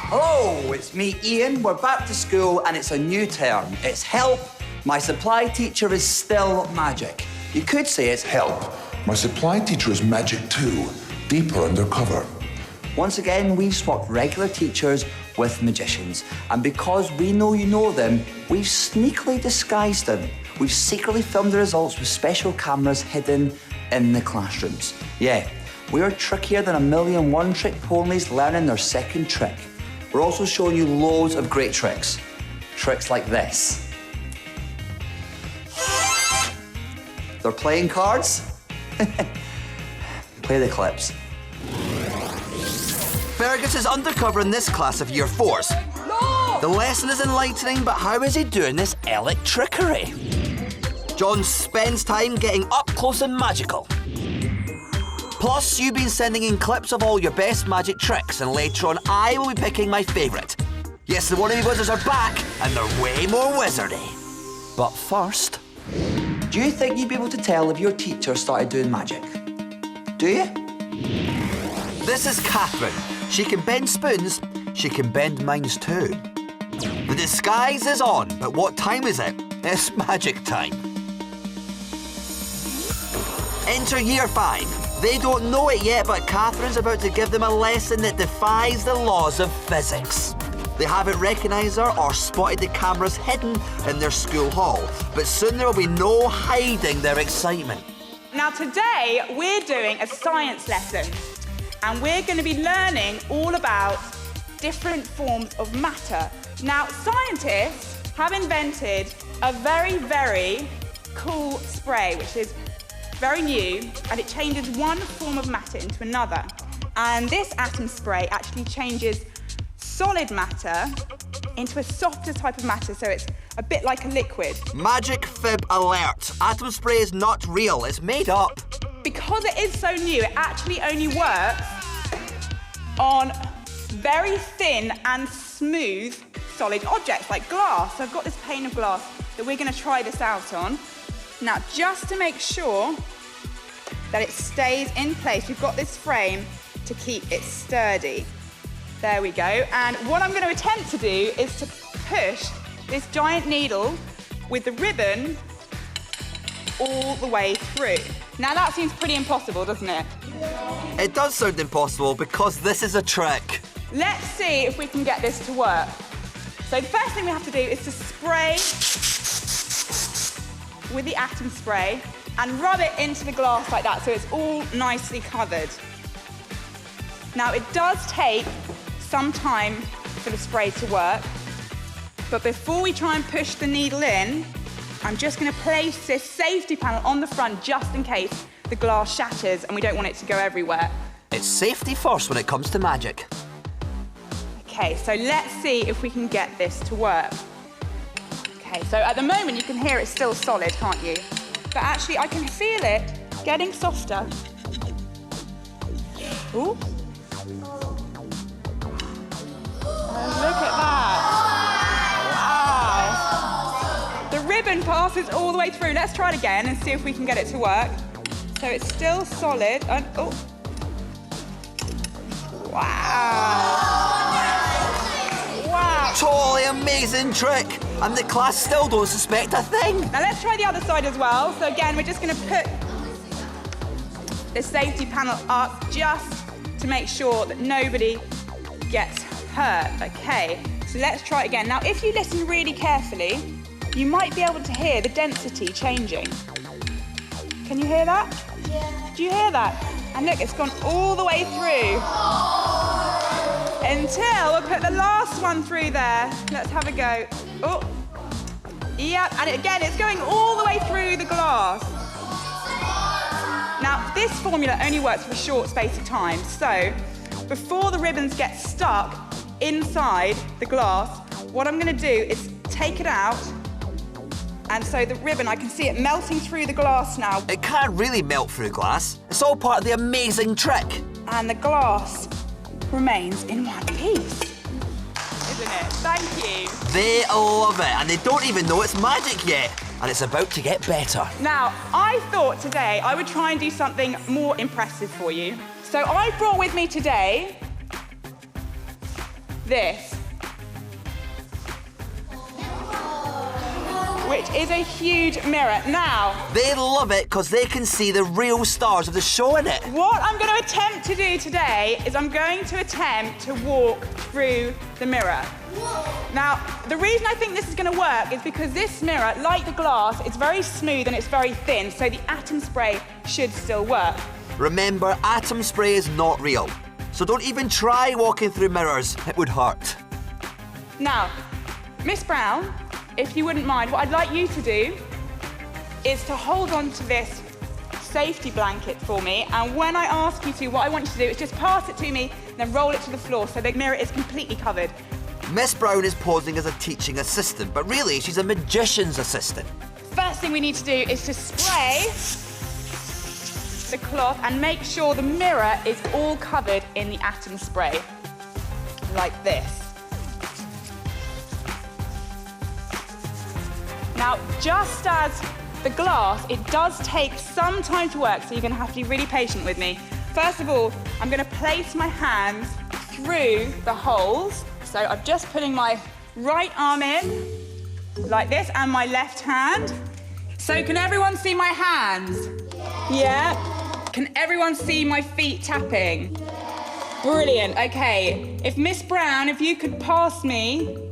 Hello, it's me, Ian. We're back to school and it's a new term. It's help. My supply teacher is still magic. You could say it's help. My supply teacher is magic too, deeper undercover. Once again, we've swapped regular teachers with magicians. And because we know you know them, we've sneakily disguised them. We've secretly filmed the results with special cameras hidden in the classrooms. Yeah, we're trickier than a million one-trick ponies learning their second trick. We're also showing you loads of great tricks. Tricks like this. They're playing cards. Play the clips. Fergus is undercover in this class of Year 4s. No! The lesson is enlightening, but how is he doing this trickery? John spends time getting up close and magical. Plus, you've been sending in clips of all your best magic tricks, and later on, I will be picking my favourite. Yes, the Wannabe Wizards are back, and they're way more wizardy. But first... Do you think you'd be able to tell if your teacher started doing magic? Do you? This is Katherine. She can bend spoons, she can bend minds too. The disguise is on, but what time is it? It's magic time. Enter Year 5. They don't know it yet, but Catherine's about to give them a lesson that defies the laws of physics. They haven't recognised her or spotted the cameras hidden in their school hall, but soon there will be no hiding their excitement. Now today, we're doing a science lesson, and we're going to be learning all about different forms of matter. Now, scientists have invented a very, very cool spray, which is very new, and it changes one form of matter into another. And this atom spray actually changes solid matter into a softer type of matter, so it's a bit like a liquid. Magic fib alert. Atom spray is not real, it's made up. Because it is so new, it actually only works on very thin and smooth solid objects like glass. So I've got this pane of glass that we're going to try this out on. Now, just to make sure that it stays in place, we've got this frame to keep it sturdy. There we go. And what I'm going to attempt to do is to push this giant needle with the ribbon all the way through. Now that seems pretty impossible, doesn't it? It does sound impossible because this is a trick. Let's see if we can get this to work. So the first thing we have to do is to spray with the atom spray and rub it into the glass like that so it's all nicely covered. Now it does take some time for the spray to work, but before we try and push the needle in, I'm just going to place this safety panel on the front just in case the glass shatters and we don't want it to go everywhere. It's safety first when it comes to magic. Okay, so let's see if we can get this to work. Okay, so at the moment you can hear it's still solid, can't you? But actually I can feel it getting softer. Ooh. Look at that. Wow. The ribbon passes all the way through. Let's try it again and see if we can get it to work. So it's still solid. And, oh. Wow. Wow. Totally amazing trick. And the class still don't suspect a thing. Now let's try the other side as well. So again, we're just going to put the safety panel up just to make sure that nobody gets hurt. Okay, so let's try it again. Now, if you listen really carefully, you might be able to hear the density changing. Can you hear that? Yeah. Do you hear that? And look, it's gone all the way through. Until we'll put the last one through there. Let's have a go. Oh, yep, and again, it's going all the way through the glass. Now, this formula only works for a short space of time, so before the ribbons get stuck inside the glass, what I'm going to do is take it out, and so the ribbon, I can see it melting through the glass now. It can't really melt through glass. It's all part of the amazing trick. And the glass remains in one piece. Isn't it? Thank you. They love it, and they don't even know it's magic yet. And it's about to get better. Now, I thought today I would try and do something more impressive for you. So I brought with me today this, which is a huge mirror. Now, They love it because they can see the real stars of the show in it. what I'm going to attempt to do today is I'm going to attempt to walk through the mirror. Now, the reason I think this is going to work is because this mirror, like the glass, it's very smooth and it's very thin, so the atom spray should still work. Remember, atom spray is not real. So don't even try walking through mirrors. It would hurt. Now, Miss Brown, if you wouldn't mind, what I'd like you to do is to hold on to this safety blanket for me, and when I ask you to, what I want you to do is just pass it to me, then roll it to the floor so the mirror is completely covered. Miss Brown is posing as a teaching assistant, but really she's a magician's assistant. First thing we need to do is to spray the cloth and make sure the mirror is all covered in the atom spray, like this. Now, just as the glass, it does take some time to work, so you're going to have to be really patient with me. First of all, I'm going to place my hands through the holes. So I'm just putting my right arm in, like this, and my left hand. So can everyone see my hands? Yeah? Can everyone see my feet tapping? Brilliant, okay. If Miss Brown, if you could pass me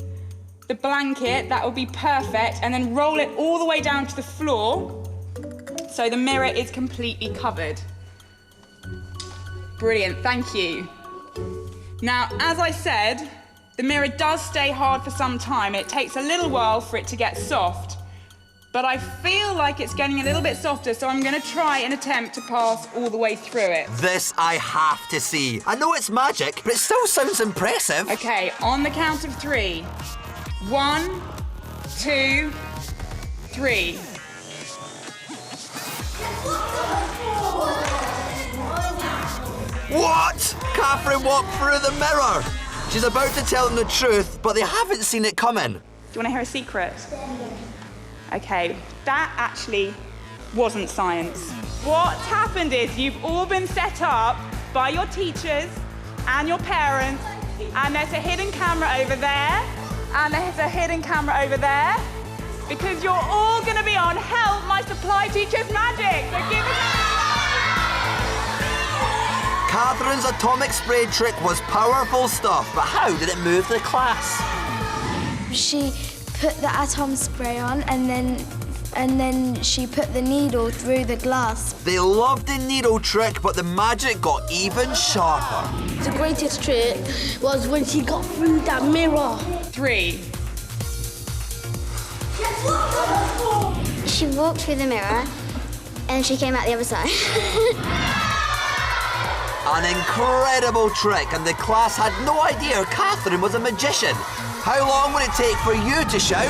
the blanket, that would be perfect, and then roll it all the way down to the floor so the mirror is completely covered. Brilliant, thank you. Now, as I said, the mirror does stay hard for some time. It takes a little while for it to get soft, but I feel like it's getting a little bit softer, so I'm going to try and attempt to pass all the way through it. This I have to see. I know it's magic, but it still sounds impressive. Okay, on the count of 3. 1, 2, 3. What? Katherine walked through the mirror. She's about to tell them the truth, but they haven't seen it coming. Do you want to hear a secret? Okay, that actually wasn't science. What's happened is you've all been set up by your teachers and your parents, and there's a hidden camera over there, and there's a hidden camera over there, because you're all going to be on Help My Supply Teacher's Magic. So give it Katherine's atomic spray trick was powerful stuff, but how did it move the class? She put the atom spray on and then she put the needle through the glass. They loved the needle trick, but the magic got even sharper. The greatest trick was when she got through that mirror. 3. She walked through the mirror and she came out the other side. An incredible trick, and the class had no idea Katherine was a magician. How long would it take for you to shout?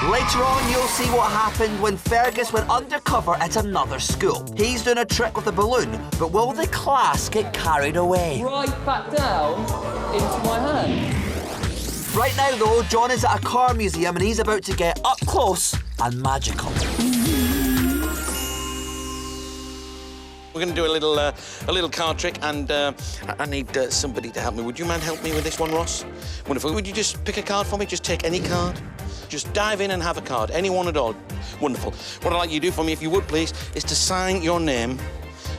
Later on, you'll see what happened when Fergus went undercover at another school. He's doing a trick with a balloon, but will the class get carried away? Right back down into my hand. Right now, though, John is at a car museum and he's about to get up close and magical. We're going to do a little card trick, and I need somebody to help me. Would you mind help me with this one, Ross? Wonderful. Would you just pick a card for me? Just take any card. Just dive in and have a card, any one at all. Wonderful. What I'd like you to do for me, if you would please, is to sign your name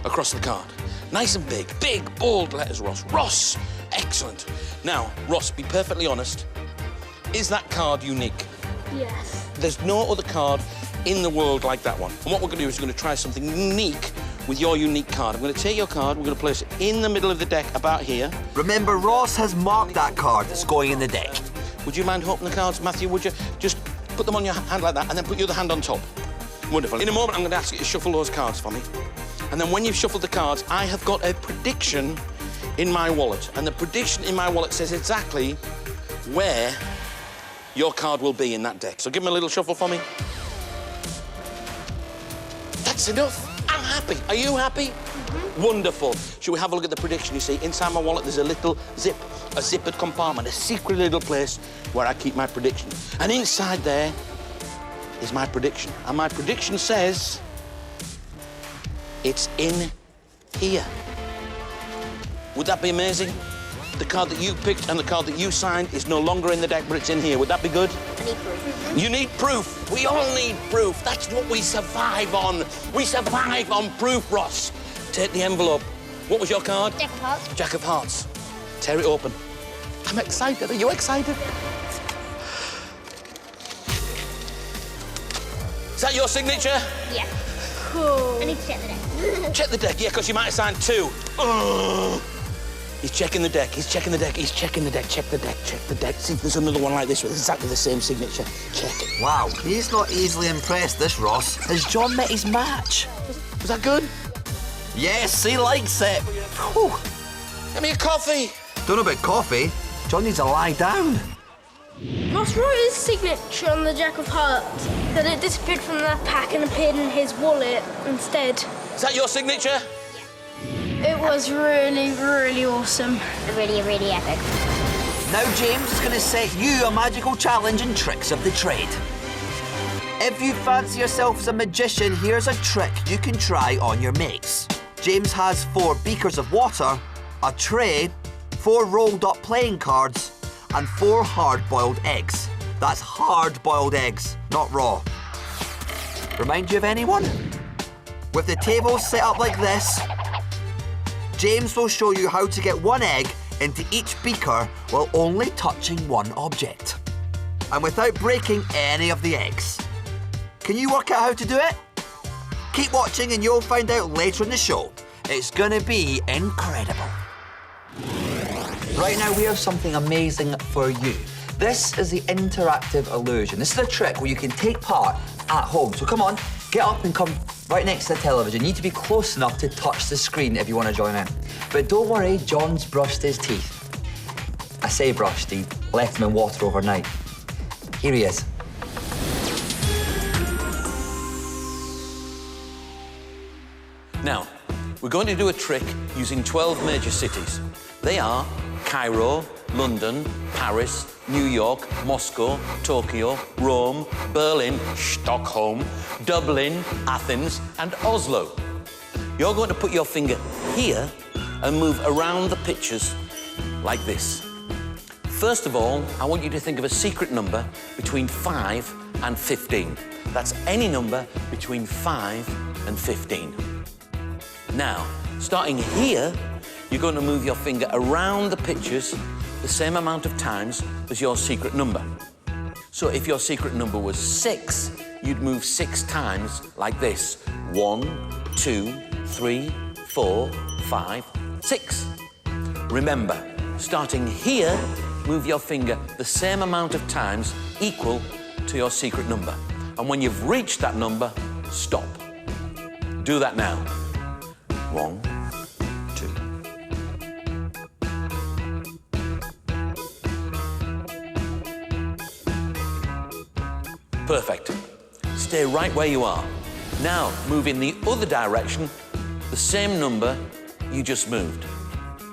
across the card. Nice and big, bold letters, Ross. Ross! Excellent. Now, Ross, be perfectly honest. Is that card unique? Yes. There's no other card in the world like that one. And what we're going to do is we're going to try something unique with your unique card. I'm going to take your card, we're going to place it in the middle of the deck, about here. Remember, Ross has marked that card that's going in the deck. Would you mind opening the cards, Matthew? Would you just put them on your hand like that and then put your other hand on top? Wonderful. In a moment, I'm going to ask you to shuffle those cards for me. And then when you've shuffled the cards, I have got a prediction in my wallet. And the prediction in my wallet says exactly where your card will be in that deck. So give me a little shuffle for me. That's enough. I'm happy. Are you happy? Mm-hmm. Wonderful. Shall we have a look at the prediction? You see, inside my wallet, there's a little zip, a zippered compartment, a secret little place where I keep my prediction. And inside there is my prediction. And my prediction says it's in here. Would that be amazing? The card that you picked and the card that you signed is no longer in the deck, but it's in here. Would that be good? I need proof. You need proof. We all need proof. That's what we survive on. We survive on proof, Ross. Take the envelope. What was your card? Jack of Hearts. Jack of Hearts. Tear it open. I'm excited. Are you excited? Is that your signature? Yeah. Cool. I need to check the deck. Check the deck, yeah, because you might have signed 2. He's checking the deck, he's checking the deck, he's checking the deck. Check the deck, check the deck. See if there's another one like this with exactly the same signature. Check it. Wow, he's not easily impressed, this Ross. Has John met his match? Was that good? Yes, he likes it. Whew. Give me a coffee. Don't know about coffee. John needs to lie down. Ross wrote his signature on the Jack of Hearts, then it disappeared from the pack and appeared in his wallet instead. Is that your signature? It was really, really awesome. Really, really epic. Now James is going to set you a magical challenge in tricks of the trade. If you fancy yourself as a magician, here's a trick you can try on your mates. James has 4 beakers of water, a tray, 4 rolled up playing cards, and 4 hard-boiled eggs. That's hard-boiled eggs, not raw. Remind you of anyone? With the table set up like this, James will show you how to get 1 egg into each beaker while only touching 1 object, and without breaking any of the eggs. Can you work out how to do it? Keep watching and you'll find out later in the show. It's gonna be incredible. Right now, we have something amazing for you. This is the interactive illusion. This is a trick where you can take part at home. So come on, get up and come right next to the television. You need to be close enough to touch the screen if you want to join in. But don't worry, John's brushed his teeth. I say brushed, he left them in water overnight. Here he is. Now, we're going to do a trick using 12 major cities. They are Cairo, London, Paris, New York, Moscow, Tokyo, Rome, Berlin, Stockholm, Dublin, Athens, and Oslo. You're going to put your finger here and move around the pictures like this. First of all, I want you to think of a secret number between 5 and 15. That's any number between 5 and 15. Now, starting here, you're going to move your finger around the pictures the same amount of times as your secret number. So if your secret number was 6, you'd move 6 times like this. 1, 2, 3, 4, 5, 6. Remember, starting here, move your finger the same amount of times equal to your secret number. And when you've reached that number, stop. Do that now. 1, 2. Perfect. Stay right where you are. Now, move in the other direction, the same number you just moved.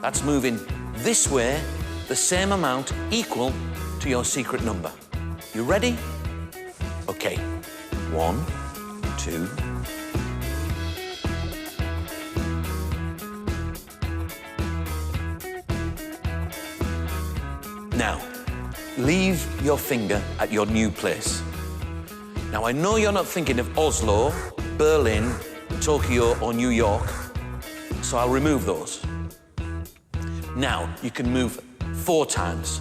That's moving this way, the same amount equal to your secret number. You ready? Okay. 1, 2. Now, leave your finger at your new place. Now, I know you're not thinking of Oslo, Berlin, Tokyo, or New York, so I'll remove those. Now, you can move 4 times,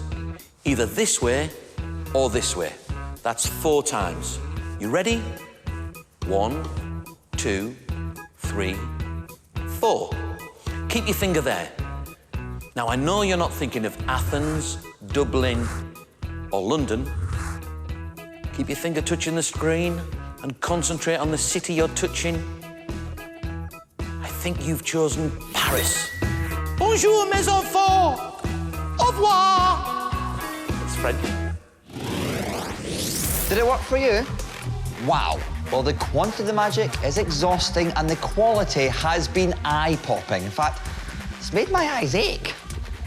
either this way or this way. That's 4 times. You ready? 1, 2, 3, 4. Keep your finger there. Now, I know you're not thinking of Athens, Dublin, or London. Keep your finger touching the screen and concentrate on the city you're touching. I think you've chosen Paris. Bonjour, mes enfants. Au revoir. It's French. Did it work for you? Wow. Well, the quantity of the magic is exhausting and the quality has been eye-popping. In fact, it's made my eyes ache.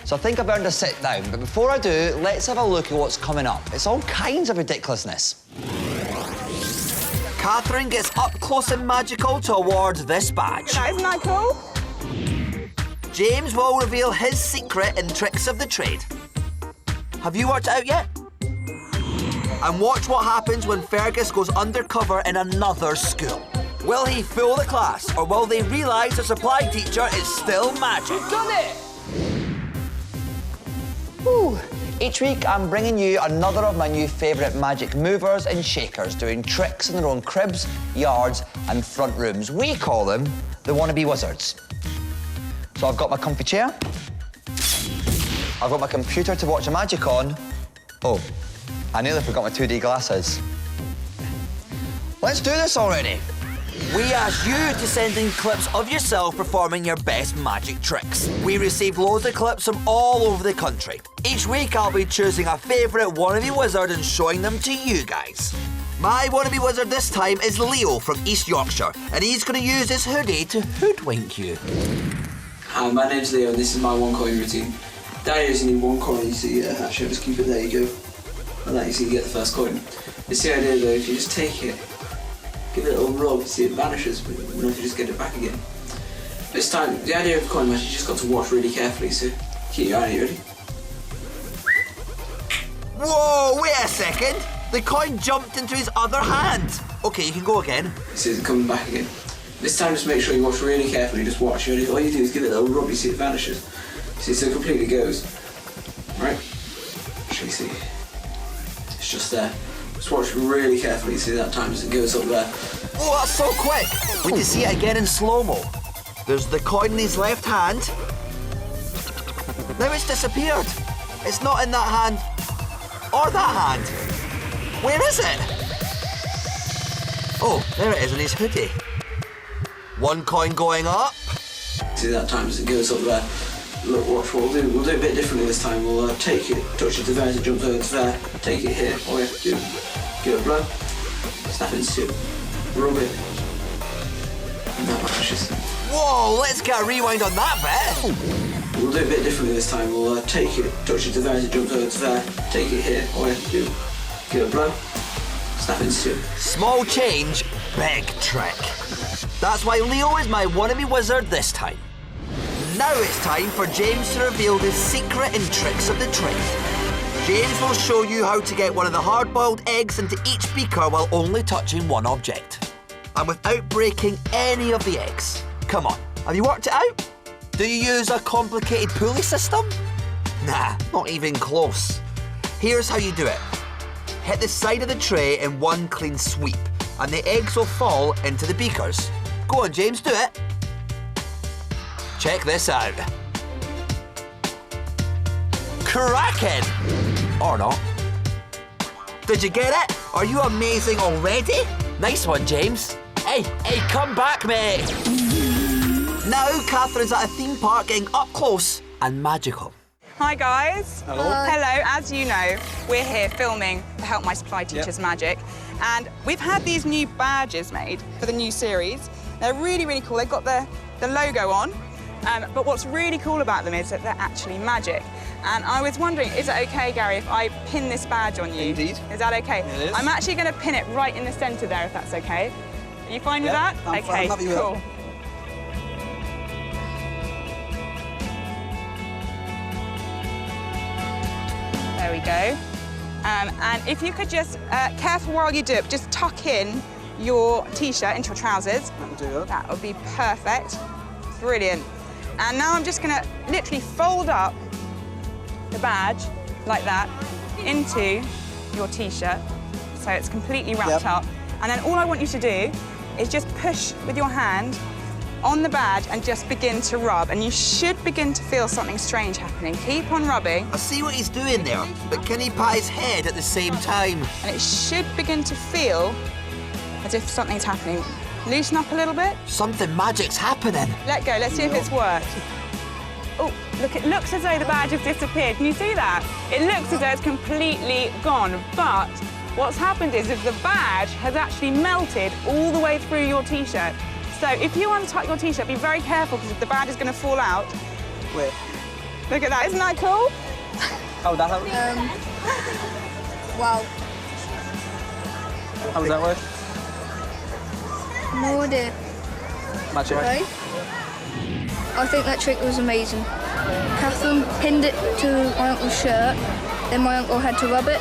So I think I'm going to sit down. But before I do, let's have a look at what's coming up. It's all kinds of ridiculousness. Katherine gets up close and magical to award this badge. Isn't that cool? James will reveal his secret and tricks of the trade. Have you worked it out yet? And watch what happens when Fergus goes undercover in another school. Will he fool the class, or will they realise the supply teacher is still magic? You've done it! Whew. Each week I'm bringing you another of my new favourite magic movers and shakers doing tricks in their own cribs, yards and front rooms. We call them the wannabe wizards. So I've got my comfy chair, I've got my computer to watch the magic on. Oh, I nearly forgot my 2D glasses. Let's do this already. We asked you to send in clips of yourself performing your best magic tricks. We received loads of clips from all over the country. Each week I'll be choosing a favourite wannabe wizard and showing them to you guys. My wannabe wizard this time is Leo from East Yorkshire, and he's going to use his hoodie to hoodwink you. Hi, my name's Leo and this is my one coin routine. Daddy doesn't need one coin, you see, actually just keep it there, you go. And that you see, you get the first coin. It's the idea though, if you just take it, give it a little rub, see it vanishes, but you know, if you just get it back again. This time, the idea of coin magic, you just got to watch really carefully, so keep your eye on it, ready? Whoa, wait a second! The coin jumped into his other hand. Okay, you can go again. You see it coming back again. This time just make sure you watch really carefully, just watch, ready? All you do is give it a little rub, you see it vanishes. You see, so it completely goes. Right? Actually, see, it's just there. Just watch really carefully, you see that time as it goes up there. Oh, that's so quick! We can see it again in slow-mo. There's the coin in his left hand. Now it's disappeared. It's not in that hand or that hand. Where is it? Oh, there it is in his hoodie. One coin going up. See that time as it goes up there. Look, watch what we'll do. We'll do it a bit differently this time. We'll take it, touch it to there as it jumps over to there. Take it here. All we have to do, give it a blow. Snap into it. Rub it. And that vanishes. Whoa, let's get a rewind on that bit. We'll do it a bit differently this time. We'll take it, touch it to there as it jumps over to there. Take it here. All we have to do, give it a blow. Snap into it. Small change, big trick. That's why Leo is my wannabe wizard this time. Now it's time for James to reveal the secret and tricks of the trade. James will show you how to get one of the hard-boiled eggs into each beaker while only touching one object. And without breaking any of the eggs. Come on, have you worked it out? Do you use a complicated pulley system? Nah, not even close. Here's how you do it. Hit the side of the tray in one clean sweep, and the eggs will fall into the beakers. Go on, James, do it. Check this out. Cracking! Or not. Did you get it? Are you amazing already? Nice one, James. Hey, come back, mate. Now Catherine's at a theme park getting up close and magical. Hi guys. Hello. Hello, as you know, we're here filming to help my supply teachers magic. And we've had these new badges made for the new series. They're really, really cool. They've got the logo on. But what's really cool about them is that they're actually magic. And I was wondering, is it okay, Gary, if I pin this badge on you? Indeed. Is that okay? It is. I'm actually going to pin it right in the centre there, if that's okay. Are you fine with that? I'm okay, I'm happy with cool. that. There we go. And if you could just, careful while you do it, just tuck in your T-shirt into your trousers. That would be perfect. Brilliant. And now I'm just going to literally fold up the badge like that into your T-shirt so it's completely wrapped up. And then all I want you to do is just push with your hand on the badge and just begin to rub. And you should begin to feel something strange happening. Keep on rubbing. I see what he's doing there, but can he pat his head at the same time? And it should begin to feel as if something's happening. Loosen up a little bit. Something magic's happening. Let go, let's see if it's worked. Oh, look, it looks as though the badge has disappeared. Can you see that? It looks as though it's completely gone, but what's happened is the badge has actually melted all the way through your T-shirt. So if you untuck your T-shirt, be very careful because the badge is going to fall out. Wait. Look at that, isn't that cool? How would that help? Wow. How does that work? No idea. Magic. Right? I think that trick was amazing. Katherine pinned it to my uncle's shirt, then my uncle had to rub it,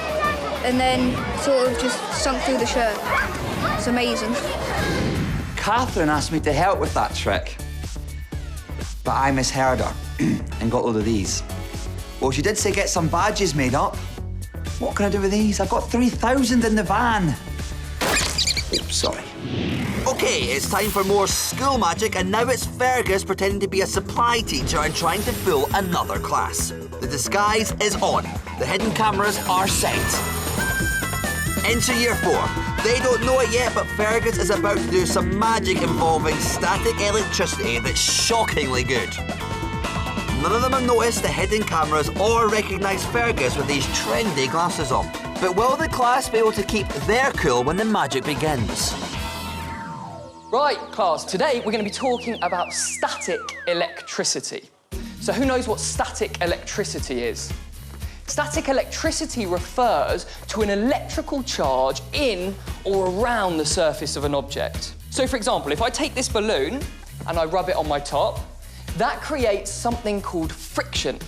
and then sort of just sunk through the shirt. It's amazing. Katherine asked me to help with that trick, but I misheard her and got hold of these. Well, she did say get some badges made up. What can I do with these? I've got 3,000 in the van. Oops, sorry. Okay, it's time for more school magic, and now it's Fergus pretending to be a supply teacher and trying to fool another class. The disguise is on. The hidden cameras are set. Enter year 4. They don't know it yet, but Fergus is about to do some magic involving static electricity that's shockingly good. None of them have noticed the hidden cameras or recognise Fergus with these trendy glasses on. But will the class be able to keep their cool when the magic begins? Right, class, today we're going to be talking about static electricity. So who knows what static electricity is? Static electricity refers to an electrical charge in or around the surface of an object. So, for example, if I take this balloon and I rub it on my top, that creates something called friction.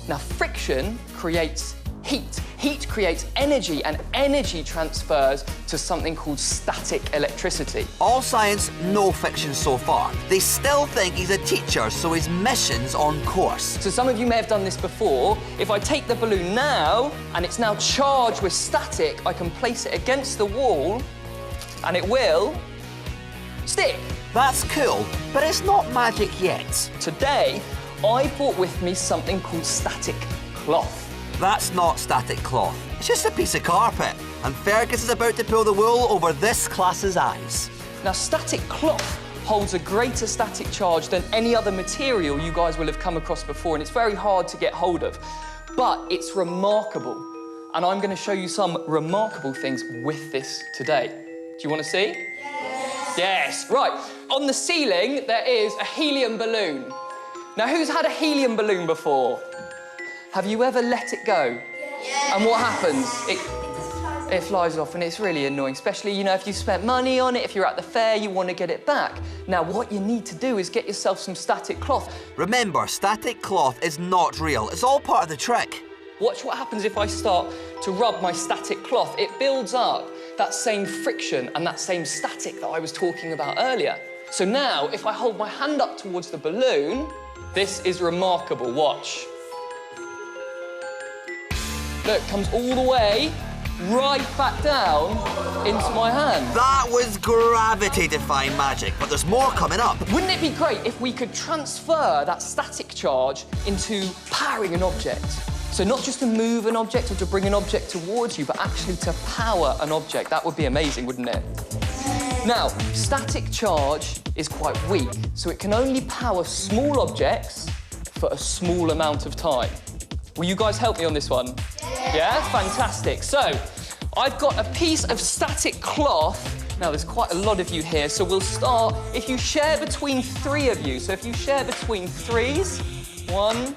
Now, friction creates heat. Heat creates energy, and energy transfers to something called static electricity. All science, no fiction so far. They still think he's a teacher, so his mission's on course. So some of you may have done this before. If I take the balloon now, and it's now charged with static, I can place it against the wall, and it will stick. That's cool, but it's not magic yet. Today, I brought with me something called static cloth. That's not static cloth. It's just a piece of carpet. And Fergus is about to pull the wool over this class's eyes. Now, static cloth holds a greater static charge than any other material you guys will have come across before, and it's very hard to get hold of. But it's remarkable. And I'm going to show you some remarkable things with this today. Do you want to see? Yes. Right. On the ceiling, there is a helium balloon. Now, who's had a helium balloon before? Have you ever let it go? Yeah. And what happens? It flies off, and it's really annoying, especially, you know, if you spent money on it, if you're at the fair, you want to get it back. Now, what you need to do is get yourself some static cloth. Remember, static cloth is not real. It's all part of the trick. Watch what happens if I start to rub my static cloth. It builds up that same friction and that same static that I was talking about earlier. So now, if I hold my hand up towards the balloon, this is remarkable. Watch. Look, comes all the way right back down into my hand. That was gravity-defying magic, but there's more coming up. Wouldn't it be great if we could transfer that static charge into powering an object? So not just to move an object or to bring an object towards you, but actually to power an object. That would be amazing, wouldn't it? Now, static charge is quite weak, so it can only power small objects for a small amount of time. Will you guys help me on this one? Yeah? Fantastic. So, I've got a piece of static cloth. Now, there's quite a lot of you here, so we'll start, if you share between 3 of you. So if you share between 3s, 1,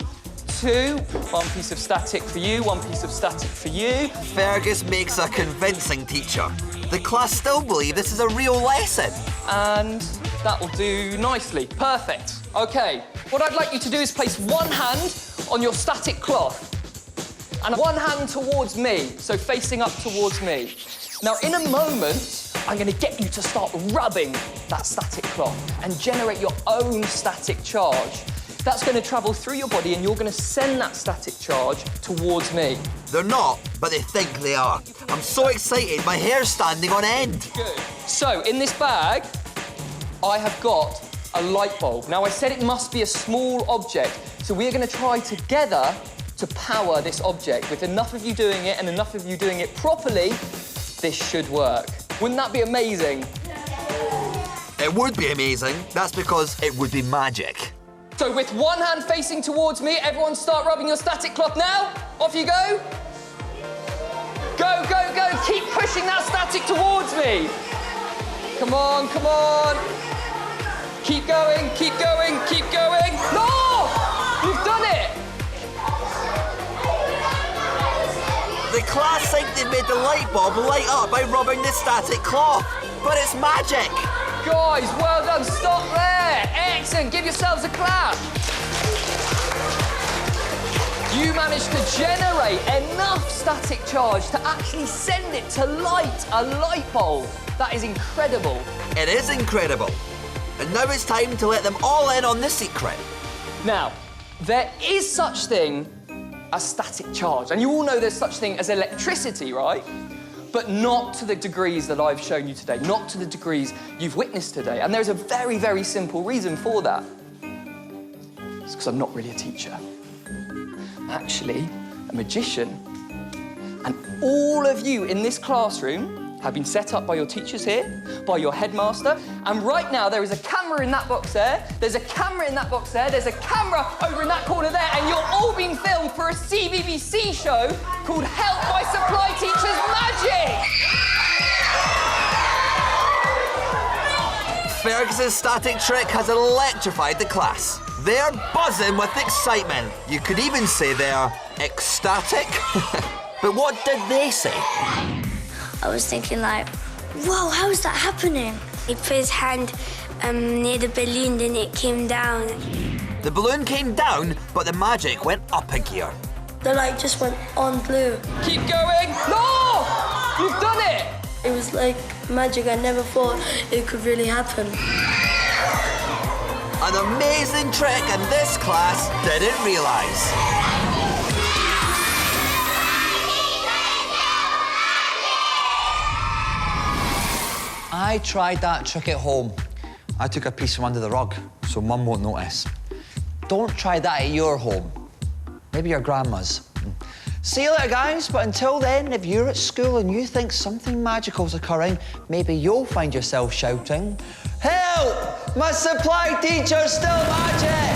2, 1 piece of static for you, 1 piece of static for you. Fergus makes a convincing teacher. The class still believe this is a real lesson. And that will do nicely. Perfect. OK, what I'd like you to do is place one hand on your static cloth and one hand towards me, so facing up towards me. Now, in a moment, I'm going to get you to start rubbing that static cloth and generate your own static charge. That's going to travel through your body, and you're going to send that static charge towards me. They're not, but they think they are. I'm so excited, my hair's standing on end. Good. So, in this bag, I have got a light bulb. Now, I said it must be a small object, so we're going to try together to power this object. With enough of you doing it and enough of you doing it properly, this should work. Wouldn't that be amazing? It would be amazing. That's because it would be magic. So with one hand facing towards me, everyone start rubbing your static cloth now. Off you go. Go, go, go. Keep pushing that static towards me. Come on, come on. Keep going, keep going, keep going. No! You've done it. The class think they made the light bulb light up by rubbing the static cloth, but it's magic. Guys, well done. Stop there. there. Excellent. Give yourselves a clap. You managed to generate enough static charge to actually send it to light a light bulb. That is incredible. It is incredible. And now it's time to let them all in on the secret. Now, there is such thing as static charge, and you all know there's such thing as electricity, right? But not to the degrees that I've shown you today, not to the degrees you've witnessed today. And there's a very, very simple reason for that. It's because I'm not really a teacher. I'm actually a magician. And all of you in this classroom have been set up by your teachers here, by your headmaster, and right now there is a camera in that box there, there's a camera in that box there, there's a camera over in that corner there, and you're all being filmed for a CBBC show called Help My Supply Teacher's Magic! Fergus's static trick has electrified the class. They're buzzing with excitement. You could even say they're ecstatic. But what did they say? I was thinking like, whoa, how is that happening? He put his hand near the balloon, then it came down. The balloon came down, but the magic went up a gear. The light just went on blue. Keep going! No! You've done it! It was like magic. I never thought it could really happen. An amazing trick, and this class didn't realise. I tried that trick at home. I took a piece from under the rug, so Mum won't notice. Don't try that at your home. Maybe your grandma's. See you later, guys, but until then, if you're at school and you think something magical's occurring, maybe you'll find yourself shouting, "Help! My supply teacher's still magic!"